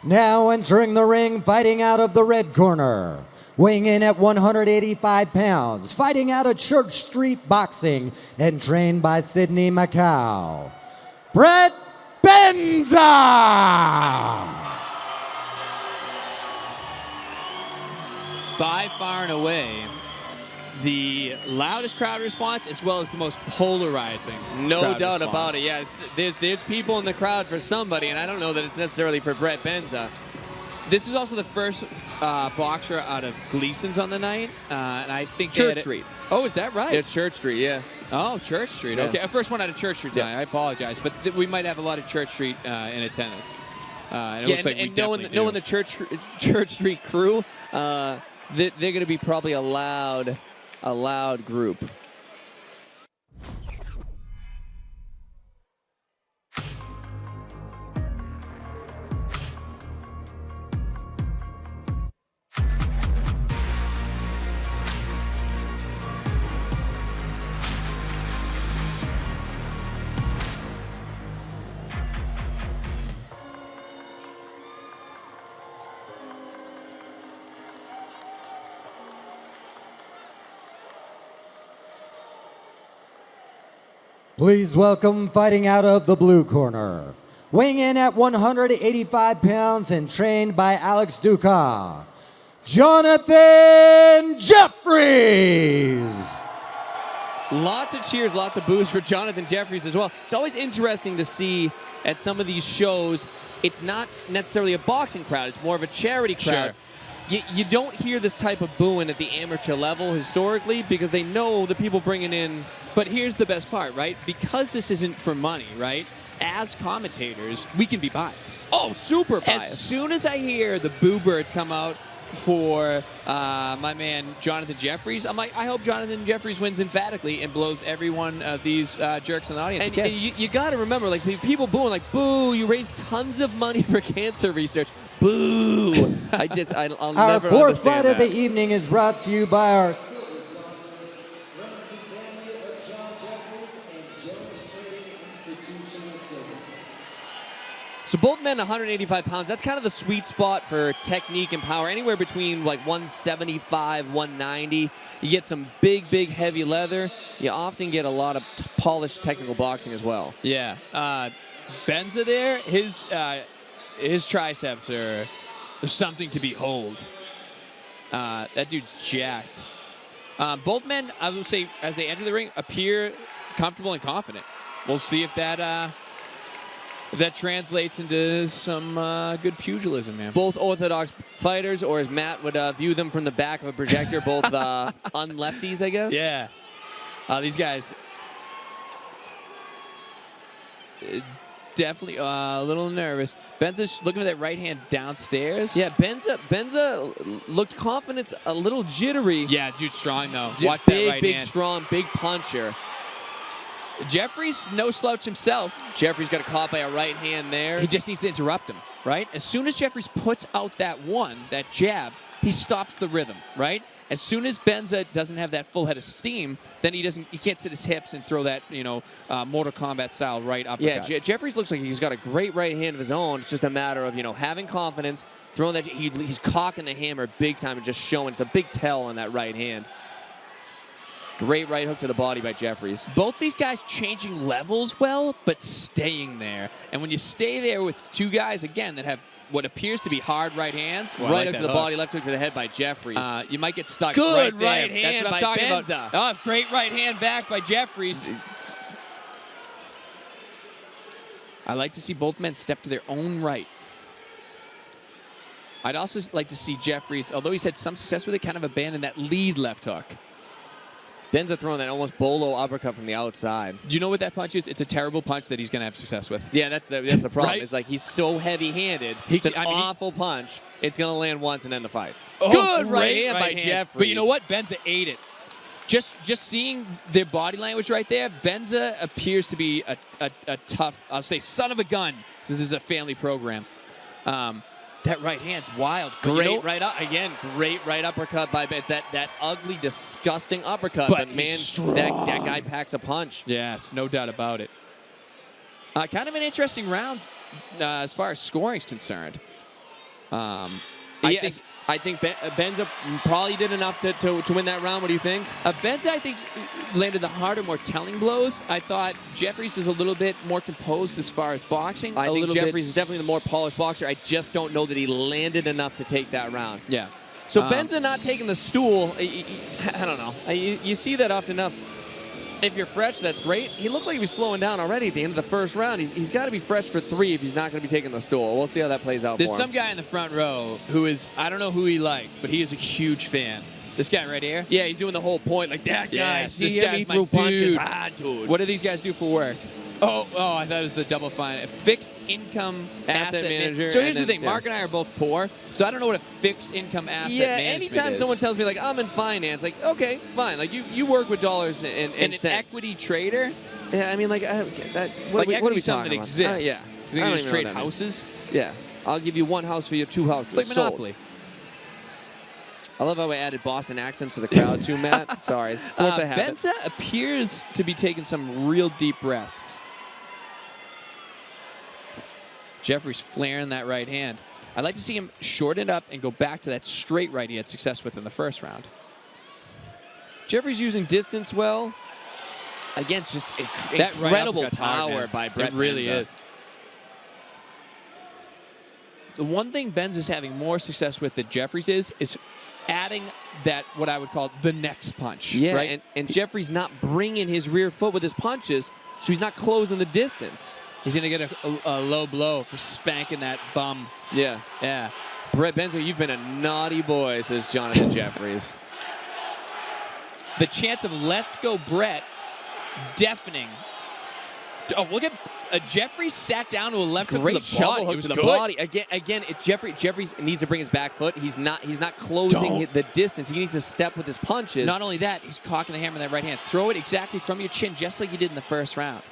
Now entering the ring, fighting out of the red corner, weighing in at 185 pounds, fighting out of Church Street Boxing and trained by Sidney Macau, Brett Benza! By far and away, the loudest crowd response as well as the most polarizing. No doubt about it. Yes, there's people in the crowd for somebody, and I don't know that it's necessarily for Brett Benza. This is also the first boxer out of Gleason's on the night, and I think Church Street. Oh, is that right? It's Church Street, yeah. Oh, Church Street. Yeah. Okay, first one out of Church Street tonight. Yeah. I apologize, but we might have a lot of Church Street in attendance. And it Yeah, looks like we knowing definitely the Church Street crew, they're going to be probably a loud group. Please welcome, fighting out of the blue corner, weighing in at 185 pounds and trained by Alex Duca, Jonathan Jefferies! Lots of cheers, lots of boos for Jonathan Jefferies as well. It's always interesting to see at some of these shows, it's not necessarily a boxing crowd, it's more of a charity crowd. Sure. You don't hear this type of booing at the amateur level historically because they know the people bringing in. But here's the best part, right? Because this isn't for money, right? As commentators, we can be biased. Oh, super biased. As soon as I hear the boo birds come out for my man Jonathan Jefferies, I'm like, I hope Jonathan Jefferies wins emphatically and blows every one of these jerks in the audience. And you got to remember, like, people booing, like, boo, you raised tons of money for cancer research. Boo! I'll Our never fourth understand fight of that. the evening is brought to you by our So both men 185 pounds. That's kind of the sweet spot for technique and power. Anywhere between like 175, 190. You get some big, heavy leather. You often get a lot of polished technical boxing as well. Yeah. Benza there, his triceps are something to behold. That dude's jacked. Both men, I would say, as they enter the ring, appear comfortable and confident. We'll see if that translates into some good pugilism, man. Both orthodox fighters, or as Matt would view them from the back of a projector, both unlefties, I guess. Yeah. These guys definitely a little nervous. Benza's looking for that right hand downstairs. Yeah, Benza looked confident, a little jittery. Yeah, dude's strong, though. Watch big, that right big, hand. strong, big puncher. Jefferies, no slouch himself. Jefferies got caught by a right hand there. He just needs to interrupt him, right? As soon as Jefferies puts out that jab, he stops the rhythm, right? As soon as Benza doesn't have that full head of steam, then he can't sit his hips and throw that, Mortal Kombat style right uppercut. Yeah, Jefferies looks like he's got a great right hand of his own. It's just a matter of, having confidence, throwing that. He's cocking the hammer big time and just showing. It's a big tell on that right hand. Great right hook to the body by Jefferies. Both these guys changing levels well, but staying there. And when you stay there with two guys, again, that have what appears to be hard right hands. Right hook to the body, left hook to the head by Jefferies. You might get stuck Good right right hand That's what by I'm talking Benza. about. Oh, great right hand back by Jefferies. I like to see both men step to their own right. I'd also like to see Jefferies, although he's had some success with it, kind of abandon that lead left hook. Benza throwing that almost bolo uppercut from the outside. Do you know what that punch is? It's a terrible punch that he's going to have success with. Yeah, that's the problem. Right? It's like he's so heavy-handed. It's an awful punch. It's going to land once and end the fight. Oh, good right hand by Jefferies. But you know what? Benza ate it. Just seeing their body language right there, Benza appears to be a tough, I'll say, son of a gun. This is a family program. That right hand's wild. Great right up again. Great right uppercut by Benza. That ugly, disgusting uppercut. But man, that guy packs a punch. Yes, no doubt about it. Kind of an interesting round as far as scoring is concerned. I think Benza probably did enough to win that round. What do you think? Benza, I think, landed the harder, more telling blows. I thought Jefferies is a little bit more composed as far as boxing. I think Jefferies is definitely the more polished boxer. I just don't know that he landed enough to take that round. Yeah. So Benza not taking the stool, I don't know. You see that often enough. If you're fresh, that's great. He looked like he was slowing down already at the end of the first round. He's got to be fresh for 3 if he's not going to be taking the stool. We'll see how that plays out There's for him. some guy in the front row who is, I don't know who he likes, but he is a huge fan. This guy right here? Yeah, he's doing the whole point. Like, that guy, Yes, see this him, guy's he my threw punches. dude. Ah, dude. What do these guys do for work? Oh, I thought it was the double fine. A fixed income asset manager. So here's the thing. Mark and I are both poor, so I don't know what a fixed income asset management anytime is. someone tells me, like, I'm in finance, like, okay, fine. Like, you work with dollars and an cents. equity trader? Yeah, I mean, like, I don't get that. What Like are we something talking that about? exists. Yeah. You think I don't just even trade know what that means. houses? Yeah. I'll give you 1 house for your 2 houses. It's like Sold. Monopoly. I love how I added Boston accents to the crowd, too, Matt. Sorry. It's force I have it. Benza appears to be taking some real deep breaths. Jefferies flaring that right hand. I'd like to see him shorten it up and go back to that straight right he had success with in the first round. Jefferies using distance well. Again, it's just That incredible right hard, power man. by Brett It really Benza. is. The one thing Benza's having more success with than Jefferies is adding that, what I would call the next punch. Yeah, right? and Jefferies not bringing his rear foot with his punches, so he's not closing the distance. He's going to get a low blow for spanking that bum. Yeah. Yeah. Brett Benza, you've been a naughty boy, says Jonathan Jefferies. The chance of let's go Brett deafening. Oh, look at Jefferies sat down to a left hook to Great the shovel body. hook It was to the good. body. Again, Jefferies needs to bring his back foot. He's not closing the distance. He needs to step with his punches. Not only that, he's cocking the hammer in that right hand. Throw it exactly from your chin, just like you did in the first round.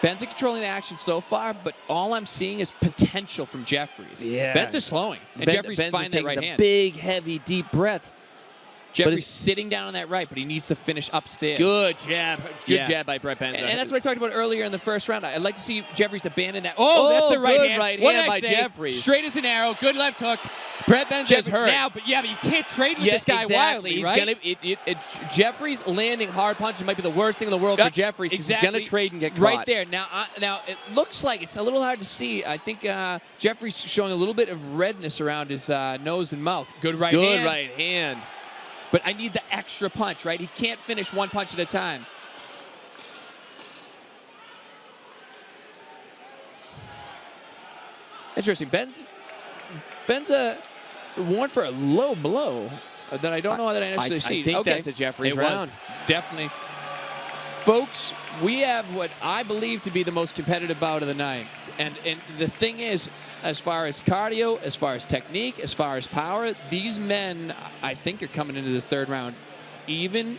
Benza controlling the action so far, but all I'm seeing is potential from Jefferies. Yeah. Benza's slowing, and Jefferies finding that right hand. Big, heavy, deep breaths. Jefferies sitting down on that right, but he needs to finish upstairs. Good jab. Good jab by Brett Benza. And that's what I talked about earlier in the first round. I'd like to see Jefferies abandon that. Oh, that's the right good hand. right What hand did I by say? Jefferies. Straight as an arrow. Good left hook. Brett Benza's hurt. Now, but you can't trade with this guy wildly, right? Jefferies landing hard punches might be the worst thing in the world for Jefferies because he's going to trade and get caught. Right there. Now, it looks like it's a little hard to see. I think Jefferies showing a little bit of redness around his nose and mouth. Good right hand. Good right hand. But I need the extra punch, right? He can't finish one punch at a time. Interesting. Benza warned for a low blow that I don't know that I necessarily see. I think that's a Jefferies round. Definitely. Folks, we have what I believe to be the most competitive bout of the night. And the thing is, as far as cardio, as far as technique, as far as power, these men, I think, are coming into this third round even.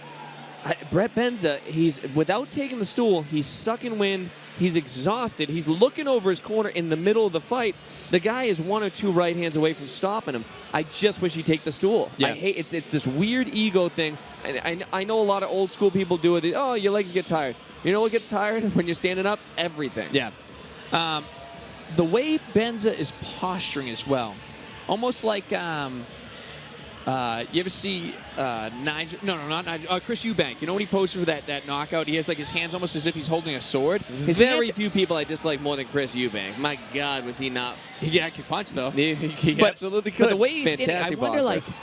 Brett Benza, he's without taking the stool, he's sucking wind, he's exhausted, he's looking over his corner in the middle of the fight. The guy is 1 or 2 right hands away from stopping him. I just wish he'd take the stool. Yeah. I hate it's this weird ego thing. I know a lot of old school people do it. Oh, your legs get tired. You know what gets tired when you're standing up? Everything. Yeah. The way Benza is posturing as well, almost like you ever see Nigel? No, not Nigel. Chris Eubank. You know when he posed for that knockout? He has like his hands almost as if he's holding a sword. Very few people I dislike more than Chris Eubank. My God, was he not? He could punch though. He absolutely could. But the way he's standing, I Fantastic wonder boxer.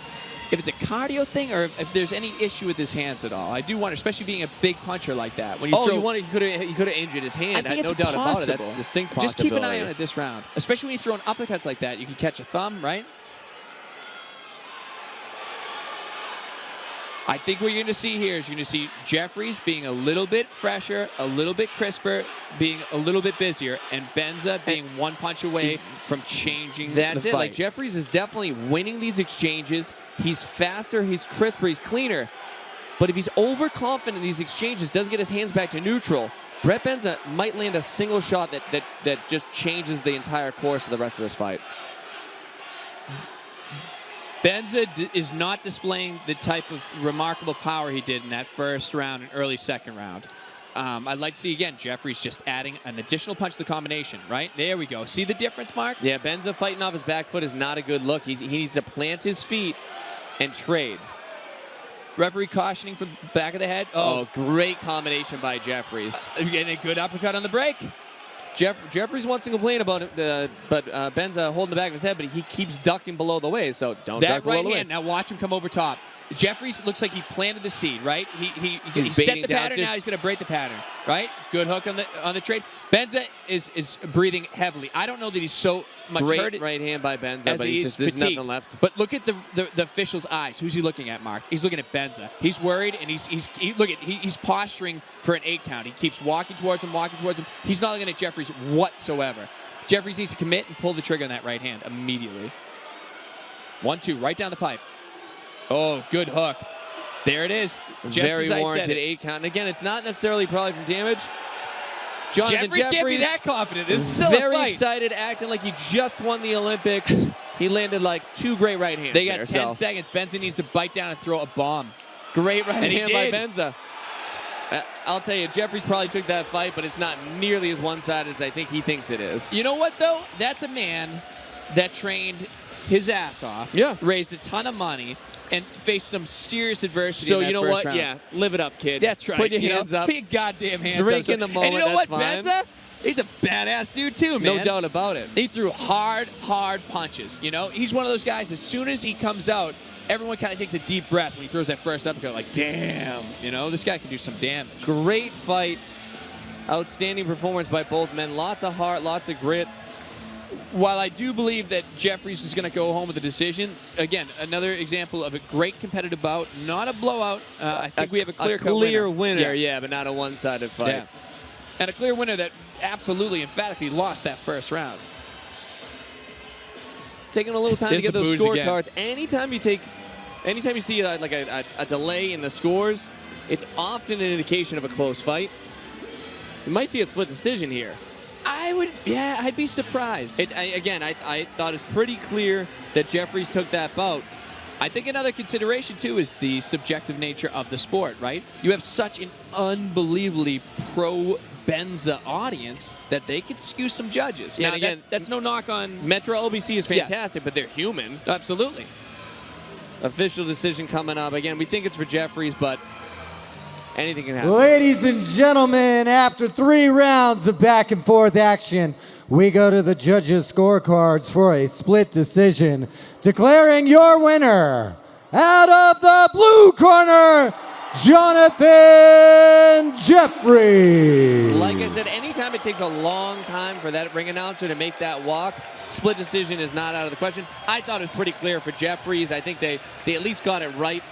if it's a cardio thing or if there's any issue with his hands at all. I do wonder, especially being a big puncher like that. When you throw, he could have injured his hand. I think no it's doubt about it. possible. That's a distinct Just possibility. keep an eye on it this round, especially when you throw uppercuts like that. You can catch a thumb, right? I think what you're going to see here is you're going to see Jefferies being a little bit fresher, a little bit crisper, being a little bit busier, and Benza being one punch away from changing the fight. Like Jefferies is definitely winning these exchanges. He's faster, he's crisper, he's cleaner. But if he's overconfident in these exchanges, doesn't get his hands back to neutral, Brett Benza might land a single shot that just changes the entire course of the rest of this fight. Benza is not displaying the type of remarkable power he did in that first round and early second round. I'd like to see, again, Jefferies just adding an additional punch to the combination, right? There we go. See the difference, Mark? Yeah, Benza fighting off his back foot is not a good look. He needs to plant his feet and trade. Referee cautioning from the back of the head. Oh, great combination by Jefferies. Getting a good uppercut on the break. Jefferies wants to complain about it, but Benza holding the back of his head, but he keeps ducking below the waist, so don't duck below the waist. Now watch him come over top. Jefferies looks like he planted the seed, right? He He's set baiting the down pattern, stairs. now he's going to break the pattern, right? Good hook on the trade. Benza is breathing heavily. I don't know that he's so much hurt. Great right hand by Benza, as but there's fatigued. nothing left. But look at the official's eyes. Who's he looking at, Mark? He's looking at Benza. He's worried, and he's posturing for an 8 count. He keeps walking towards him. He's not looking at Jefferies whatsoever. Jefferies needs to commit and pull the trigger on that right hand immediately. 1-2, right down the pipe. Oh, good hook. There it is. Just Very as I warranted said it. 8 count. And again, it's not necessarily probably from damage. Jefferies can't be that confident. This is still very a fight. excited, acting like he just won the Olympics. He landed like 2 great right hands. They got there, 10 seconds. Benza needs to bite down and throw a bomb. Great right And he hand by did. Benza. I'll tell you, Jefferies probably took that fight, but it's not nearly as one-sided as I think he thinks it is. You know what, though? That's a man that trained his ass off, raised a ton of money, and faced some serious adversity So in that you know first what? round. Yeah, live it up, kid. That's right. Put your You know, hands up. Be a goddamn hands Drink up. in the moment, And you know that's what, fine. Benza? He's a badass dude, too, man. No doubt about it. He threw hard punches. You know, he's one of those guys, as soon as he comes out, everyone kind of takes a deep breath when he throws that first uppercut, like, damn, you know, this guy can do some damage. Great fight. Outstanding performance by both men. Lots of heart, lots of grit. While I do believe that Jefferies is going to go home with a decision, again, another example of a great competitive bout, not a blowout. I think we have a clear winner. Yeah, but not a one-sided fight. Yeah. And a clear winner that absolutely, emphatically lost that first round. Taking a little time There's to get the those booze again. scorecards. Anytime you see like a delay in the scores, it's often an indication of a close fight. You might see a split decision here. I'd be surprised. I thought it's pretty clear that Jefferies took that bout. I think another consideration, too, is the subjective nature of the sport, right? You have such an unbelievably pro-Benza audience that they could skew some judges. Yeah, Now, and again, that's no knock on... Metro LBC is fantastic, but they're human. Absolutely. Official decision coming up. Again, we think it's for Jefferies, but anything can happen. Ladies and gentlemen, after 3 rounds of back and forth action, we go to the judges' scorecards for a split decision, declaring your winner out of the blue corner, Jonathan Jefferies. Like I said, anytime it takes a long time for that ring announcer to make that walk, split decision is not out of the question. I thought it was pretty clear for Jefferies. I think they at least got it right